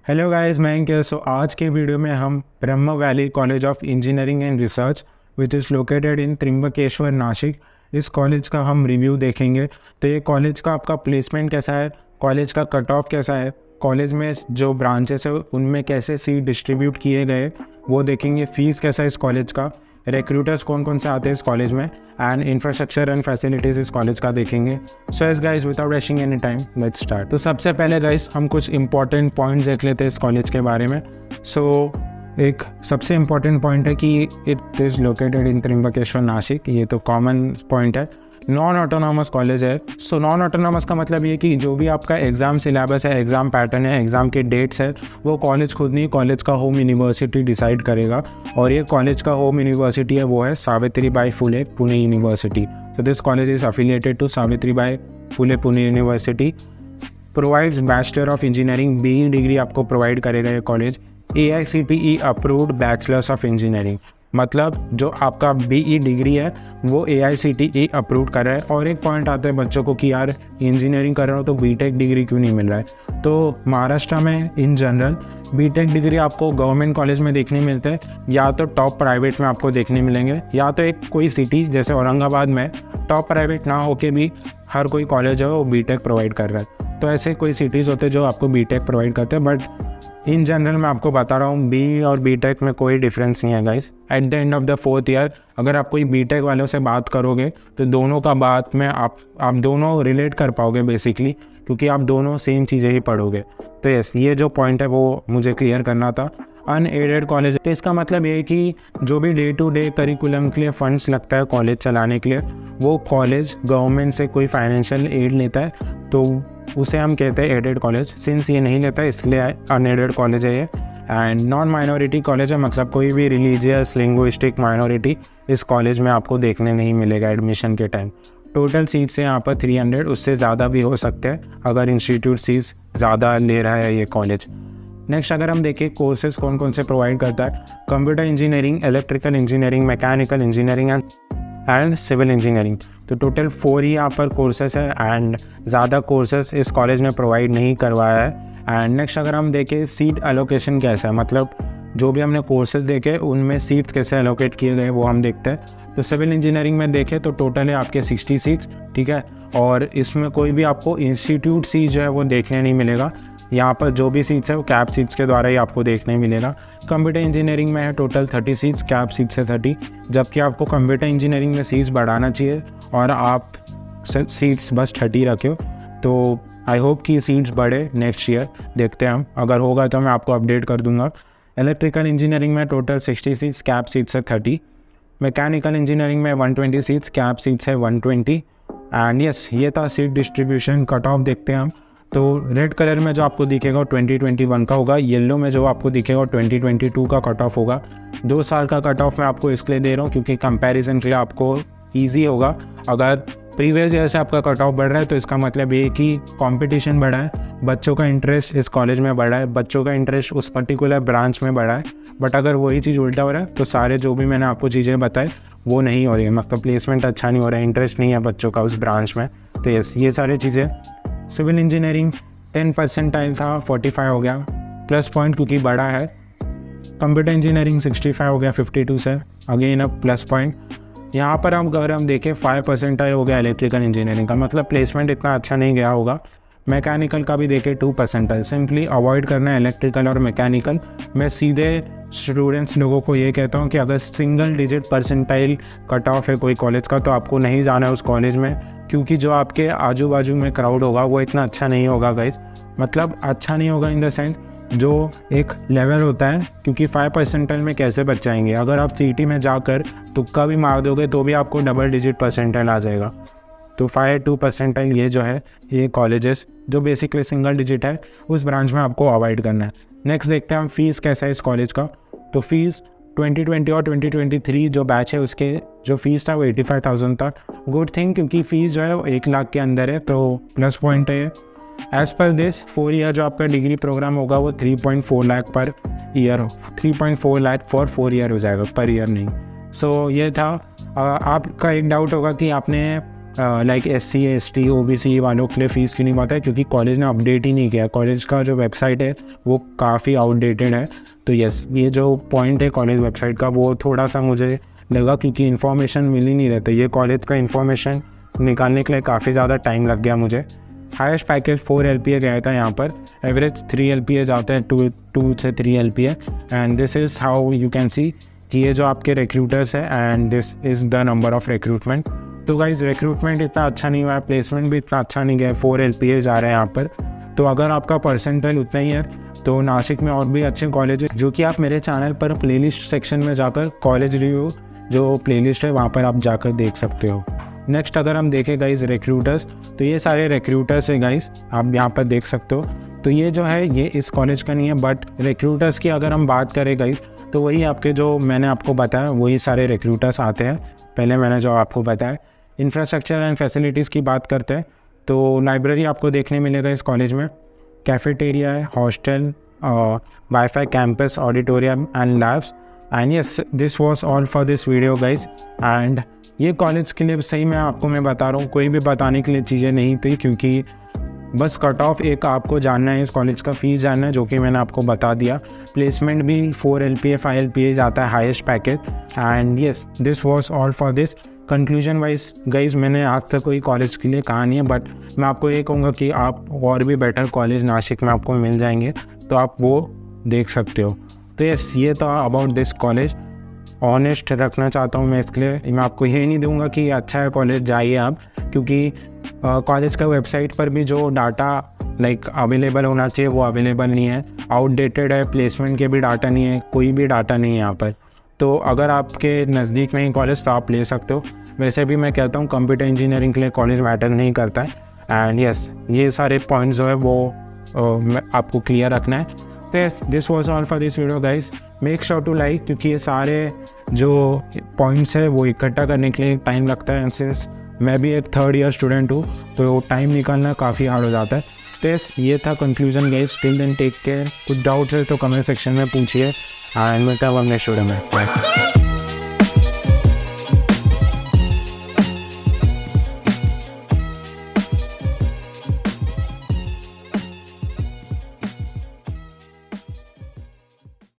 Hello guys, मैं अंकित। आज के वीडियो में हम ब्रह्म valley college of engineering and research which is located in Trimbakeshwar Nashik, इस कॉलेज का हम रिव्यू देखेंगे। तो ये कॉलेज का आपका प्लेसमेंट कैसा है, कॉलेज का कट ऑफ कैसा है, कॉलेज में जो ब्रांचेस है उनमें कैसे सीट डिस्ट्रीब्यूट किए गए वो देखेंगे। फ़ीस कैसा है इस कॉलेज का, रिक्रूटर्स कौन कौन से आते हैं इस कॉलेज में, एंड इंफ्रास्ट्रक्चर एंड फैसिलिटीज़ इस कॉलेज का देखेंगे। So as guys without rushing any time let's start. तो सबसे पहले गाइज हम कुछ इंपॉर्टेंट पॉइंट्स देख लेते हैं इस कॉलेज के बारे में। एक सबसे इम्पॉर्टेंट पॉइंट है कि it is located in Trimbakeshwar Nashik. ये तो कॉमन पॉइंट है। नॉन ऑटोनॉमस कॉलेज है। नॉन ऑटोनॉमस का मतलब ये कि जो भी आपका एग्ज़ाम सिलेबस है, एग्ज़ाम पैटर्न है, एग्ज़ाम के डेट्स है, वो कॉलेज खुद नहीं, कॉलेज का होम यूनिवर्सिटी डिसाइड करेगा। और ये कॉलेज का होम यूनिवर्सिटी है वो है सावित्रीबाई फुले पुणे यूनिवर्सिटी। तो this college is affiliated to Savitribai Phule Pune university. Provides bachelor of engineering BE degree आपको प्रोवाइड करेगा ये college. AICTE approved bachelors of engineering, मतलब जो आपका BE डिग्री है वो AICTE अप्रूव कर रहा है। और एक पॉइंट आता है बच्चों को कि यार इंजीनियरिंग कर रहा हो तो BTech डिग्री क्यों नहीं मिल रहा है। तो महाराष्ट्र में इन जनरल BTech डिग्री आपको गवर्नमेंट कॉलेज में देखने मिलते हैं, या तो टॉप प्राइवेट में आपको देखने मिलेंगे, या तो एक कोई सिटी जैसे औरंगाबाद में टॉप प्राइवेट ना होके भी हर कोई कॉलेज है वो BTech प्रोवाइड कर रहा है। तो ऐसे कोई सिटीज़ होते हैं जो आपको BTech प्रोवाइड करते हैं, बट इन जनरल मैं आपको बता रहा हूँ BE और BTech में कोई डिफरेंस नहीं है guys. At the end of the 4th year अगर आप कोई BTech वालों से बात करोगे तो दोनों का बात में आप दोनों रिलेट कर पाओगे बेसिकली, क्योंकि आप दोनों सेम चीज़ें ही पढ़ोगे। तो यस, ये जो पॉइंट है वो मुझे क्लियर करना था। अनएडेड कॉलेज, तो इसका मतलब ये है कि जो भी डे टू डे करिकुलम के लिए फंड्स लगता है कॉलेज चलाने के लिए, वो कॉलेज गवर्नमेंट से कोई फाइनेंशियल एड लेता है तो उसे हम कहते हैं एडेड कॉलेज। सिंस ये नहीं लेता इसलिए अनएडेड कॉलेज है ये। एंड नॉन माइनॉरिटी कॉलेज है, मतलब कोई भी रिलीजियस लिंग्विस्टिक माइनॉरिटी इस कॉलेज में आपको देखने नहीं मिलेगा एडमिशन के टाइम। टोटल सीट्स है यहाँ पर 300, उससे ज़्यादा भी हो सकते हैं अगर इंस्टीट्यूट सीट्स ज़्यादा ले रहा है ये कॉलेज। नेक्स्ट अगर हम देखें कोर्सेज कौन कौन से प्रोवाइड करता है, computer engineering, electrical engineering, mechanical engineering and civil engineering. तो टोटल 4 ही यहाँ पर कोर्सेस है एंड ज़्यादा कोर्सेस इस कॉलेज में प्रोवाइड नहीं करवाया है। एंड नेक्स्ट अगर हम देखें सीट एलोकेशन कैसा है, मतलब जो भी हमने कोर्सेज देखे उनमें सीट्स कैसे एलोकेट किए गए वो हम देखते हैं। तो सिविल इंजीनियरिंग में देखें तो टोटल है आपके 60 सीट्स, ठीक है। और इसमें कोई भी आपको इंस्टीट्यूट सीट जो है वो देखने नहीं मिलेगा। यहाँ पर जो भी सीट्स है वो कैप सीट्स के द्वारा ही आपको देखने मिलेगा। कंप्यूटर इंजीनियरिंग में है टोटल 30 सीट्स, कैप सीट्स है 30, जबकि आपको कंप्यूटर इंजीनियरिंग में सीट्स बढ़ाना चाहिए और आप सीट्स बस 30 रखे हो। तो आई होप कि सीट्स बढ़े नेक्स्ट ईयर, देखते हैं हम, अगर होगा तो मैं आपको अपडेट कर दूंगा। इलेक्ट्रिकल इंजीनियरिंग में टोटल 60 सीट्स, कैप सीट्स है 30। मैकेनिकल इंजीनियरिंग में 120 सीट्स, कैप सीट्स है 120। एंड यस, ये था सीट डिस्ट्रीब्यूशन। कट ऑफ देखते हैं हम। तो रेड कलर में जो आपको दिखेगा 2021 का होगा, येलो में जो आपको दिखेगा 2022 का कट ऑफ होगा। 2 साल का कट ऑफ मैं आपको इसलिए दे रहा हूँ क्योंकि कंपैरिजन के लिए आपको ईजी होगा। अगर प्रीवियस ईयर से आपका कट ऑफ बढ़ रहा है तो इसका मतलब ये कि कंपटीशन बढ़ा है, बच्चों का इंटरेस्ट इस कॉलेज में बढ़ा है, बच्चों का इंटरेस्ट उस पर्टिकुलर ब्रांच में बढ़ा है। बट अगर वही चीज़ उल्टा हो रहा है तो सारे जो भी मैंने आपको चीज़ें बताई वो नहीं हो रही है, मतलब प्लेसमेंट अच्छा नहीं हो रहा है, इंटरेस्ट नहीं है बच्चों का उस ब्रांच में। तो यस, ये सारी चीज़ें। सिविल इंजीनियरिंग 10% था, 45 हो गया प्लस पॉइंट क्योंकि बड़ा है। कंप्यूटर इंजीनियरिंग 65 हो गया 52 से, अगेन अब प्लस पॉइंट। यहाँ पर हम अगर हम देखें 5% हो गया इलेक्ट्रिकल इंजीनियरिंग का, मतलब प्लेसमेंट इतना अच्छा नहीं गया होगा। मैकेनिकल का भी देखें 2%। सिंपली अवॉइड करना है इलेक्ट्रिकल और मैकेनिकल। मैं सीधे स्टूडेंट्स लोगों को ये कहता हूँ कि अगर single digit percentile cut off है कोई कॉलेज का तो आपको नहीं जाना है उस कॉलेज में, क्योंकि जो आपके आजू बाजू में क्राउड होगा वो इतना अच्छा नहीं होगा गाइस। मतलब अच्छा नहीं होगा इन द सेंस जो एक लेवल होता है, क्योंकि 5% में कैसे बच जाएंगे। अगर आप CT में जाकर तुक्का भी मार दोगे तो भी आपको डबल डिजिट परसेंटाइल आ जाएगा। तो 5-2% ये जो है ये कॉलेजेस जो बेसिकली सिंगल डिजिट है उस ब्रांच में आपको अवॉइड करना है। नेक्स्ट देखते हैं हम फ़ीस कैसा है इस कॉलेज का। तो फीस 2020 और 2023 जो बैच है उसके जो फीस था वो 85,000 था। गुड थिंग, क्योंकि फ़ीस जो है वो 1 लाख के अंदर है, तो प्लस पॉइंट है। एज़ पर दिस 4 ईयर जो आपका डिग्री प्रोग्राम होगा वो 3.4 lakh per year, 3.4 lakh for 4 year हो जाएगा, पर ईयर नहीं। सो ये था। आपका एक डाउट होगा कि आपने लाइक SC ST OBC वालों के लिए फ़ीस क्यों नहीं बढ़ता है, क्योंकि कॉलेज ने अपडेट ही नहीं किया। कॉलेज का जो वेबसाइट है वो काफ़ी आउटडेटेड है। तो यस, ये जो पॉइंट है कॉलेज वेबसाइट का वो थोड़ा सा मुझे लगा, क्योंकि इन्फॉर्मेशन मिल ही नहीं रहता। ये कॉलेज का इन्फॉर्मेशन निकालने के लिए काफ़ी ज़्यादा टाइम लग गया मुझे। हाईएस्ट पैकेज 4 LPA गया था यहाँ पर, एवरेज 3 LPA जाते हैं, 2 से 3 LPA। And this is how you can see कि ये जो आपके रिक्रूटर्स है and this is the number of recruitment. तो गाइज रिक्रूटमेंट इतना अच्छा नहीं हुआ है, प्लेसमेंट भी इतना अच्छा नहीं गया, 4 LPA जा रहे हैं यहाँ पर। तो अगर आपका परसेंटाइल उतना ही है तो नासिक में और भी अच्छे कॉलेज है, जो कि आप मेरे चैनल पर प्लेलिस्ट सेक्शन में जाकर कॉलेज रिव्यू जो प्लेलिस्ट है वहाँ पर आप जाकर देख सकते हो। नेक्स्ट अगर हम देखें गाइज रिक्रूटर्स, तो ये सारे रिक्रूटर्स है गाइज, आप यहाँ पर देख सकते हो। तो ये जो है ये इस कॉलेज का नहीं है, बट रिक्रूटर्स की अगर हम बात करें गाइज तो वही आपके जो मैंने आपको बताया वही सारे रिक्रूटर्स आते हैं। पहले मैंने जो आपको बताया इंफ्रास्ट्रक्चर एंड फैसिलिटीज़ की बात करते हैं तो लाइब्रेरी आपको देखने मिलेगा इस कॉलेज में, कैफेटेरिया है, hostel, wifi, campus, auditorium and labs. And yes, this was all for this video guys. And ये कॉलेज के लिए सही मैं बता रहा हूँ, कोई भी बताने के लिए चीज़ें नहीं थी, क्योंकि बस कट ऑफ एक आपको जानना है, इस कॉलेज का फ़ीस जानना है, जो कि मैंने आपको बता दिया। प्लेसमेंट भी 4 LPA 5 LPA जाता है highest package. And yes, this was all for this. Conclusion wise guys मैंने आज तक कोई कॉलेज के लिए कहा नहीं है, बट मैं आपको ये कहूँगा कि आप और भी बेटर कॉलेज नासिक में आपको मिल जाएंगे, तो आप वो देख सकते हो। तो यस, ये था अबाउट दिस कॉलेज। ऑनेस्ट रखना चाहता हूँ मैं इसके लिए, मैं आपको ये नहीं दूंगा कि अच्छा है कॉलेज जाइए आप, क्योंकि कॉलेज का वेबसाइट पर भी जो डाटा लाइक अवेलेबल होना चाहिए वो अवेलेबल नहीं है, आउटडेटेड है, प्लेसमेंट के भी डाटा नहीं है, कोई भी डाटा नहीं है यहाँ पर। तो अगर आपके नज़दीक में ही कॉलेज तो आप ले सकते हो। वैसे भी मैं कहता हूँ कंप्यूटर इंजीनियरिंग के लिए कॉलेज मैटर नहीं करता है। एंड यस, ये सारे पॉइंट्स जो है वो आपको क्लियर रखना है। तो this was all for this video guys, make sure to like, क्योंकि ये सारे जो पॉइंट्स है वो इकट्ठा करने के लिए टाइम लगता है। एंड सिंस मैं भी एक 3rd ईयर स्टूडेंट हूँ तो टाइम निकालना काफ़ी हार्ड हो जाता है। तो ये था conclusion guys. Till then take care. कुछ डाउट्स है तो कमेंट सेक्शन में पूछिए एंड मिलता हूँ नेक्स्ट वीडियो में। बाय।